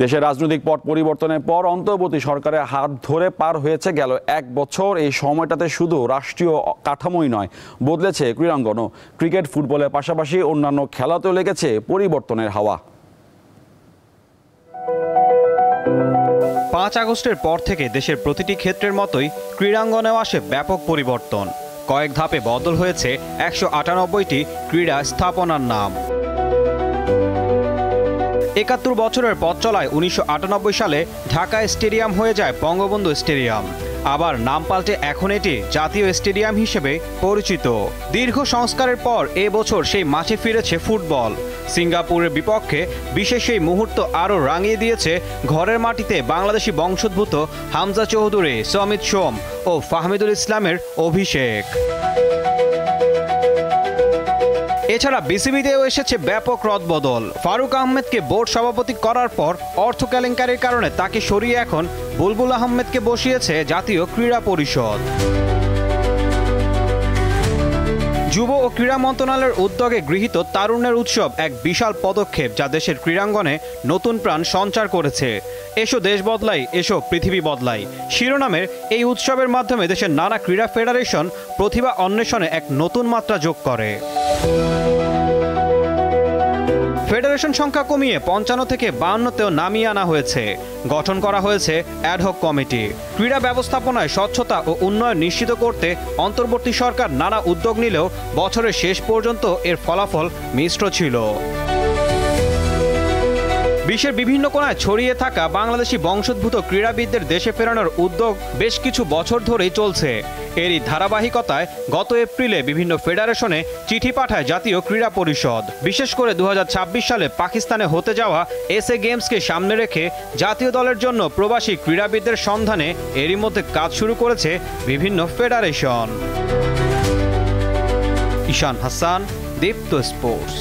দেশের রাজনৈতিক পট পরিবর্তনের পর অন্তর্বর্তী সরকারের হাত ধরে পার হয়েছে গেল 1 বছর। এই সময়টাতে শুধু রাষ্ট্রীয় কাঠামোই নয়, বদলেছে ক্রীড়াঙ্গনও। ক্রিকেট, ফুটবলের পাশাপাশি অন্যান্য খেলাতেও লেগেছে পরিবর্তনের হাওয়া। 5 আগস্টের পর থেকে দেশের প্রতিটি ক্ষেত্রের মতোই ক্রীড়াঙ্গনেও আসে ব্যাপক পরিবর্তন। কয়েক ধাপে বদল হয়েছে 198টি ক্রীড়া স্থাপনার নাম। 71 বছরের পথ চলায় 1998 সালে ঢাকা স্টেডিয়াম হয়ে যায় বঙ্গবন্ধু স্টেডিয়াম। আবার নাম পাল্টে এখন এটি জাতীয় স্টেডিয়াম হিসেবে পরিচিত। দীর্ঘ সংস্কারের পর এবছর সেই মাঠে ফিরেছে ফুটবল। সিঙ্গাপুরের বিপক্ষে বিশেষ এই মুহূর্ত আরও রাঙিয়ে দিয়েছে ঘরের মাটিতে বাংলাদেশি বংশোদ্ভূত হামজা চৌধুরী, সমিত সোম ও ফাহমিদুল ইসলামের অভিষেক। এছাড়া বিসিবিতেও এসেছে ব্যাপক রদবদল। ফারুক আহমেদকে বোর্ড সভাপতি করার পর অর্থ কেলেঙ্কারির কারণে তাকে সরিয়ে এখন বুলবুল আহমেদকে বসিয়েছে জাতীয় ক্রীড়া পরিষদ। যুব ও ক্রীড়া মন্ত্রণালয়ের উদ্যোগে গৃহীত তারুণ্যের উৎসব এক বিশাল পদক্ষেপ, যা দেশের ক্রীড়াঙ্গনে নতুন প্রাণ সঞ্চার করেছে। এসো দেশ বদলাই, এসো পৃথিবী বদলাই শিরোনামের এই উৎসবের মাধ্যমে দেশের নানা ক্রীড়া ফেডারেশন প্রতিভা অন্বেষণে এক নতুন মাত্রা যোগ করে। ফেডারেশন সংখ্যা কমিয়ে 55 থেকে 52তেও নামিয়ে আনা হয়েছে। গঠন করা হয়েছে অ্যাডহক কমিটি। ক্রীড়া ব্যবস্থাপনায় স্বচ্ছতা ও উন্নয়ন নিশ্চিত করতে অন্তর্বর্তী সরকার নানা উদ্যোগ নিলেও বছরের শেষ পর্যন্ত এর ফলাফল মিশ্র ছিল। বিশ্বের বিভিন্ন কোণায় ছড়িয়ে থাকা বাংলাদেশি বংশোদ্ভূত ক্রীড়াবিদদের দেশে ফেরানোর উদ্যোগ বেশ কিছু বছর ধরেই চলছে। এরই ধারাবাহিকতায় গত এপ্রিলে বিভিন্ন ফেডারেশনে চিঠি পাঠায় জাতীয় ক্রীড়া পরিষদ। বিশেষ করে 2026 সালে পাকিস্তানে হতে যাওয়া এসএ গেমসকে সামনে রেখে জাতীয় দলের জন্য প্রবাসী ক্রীড়াবিদদের সন্ধানে এরই মধ্যে কাজ শুরু করেছে বিভিন্ন ফেডারেশন। ঈশান হাসান, দীপ্ত স্পোর্টস।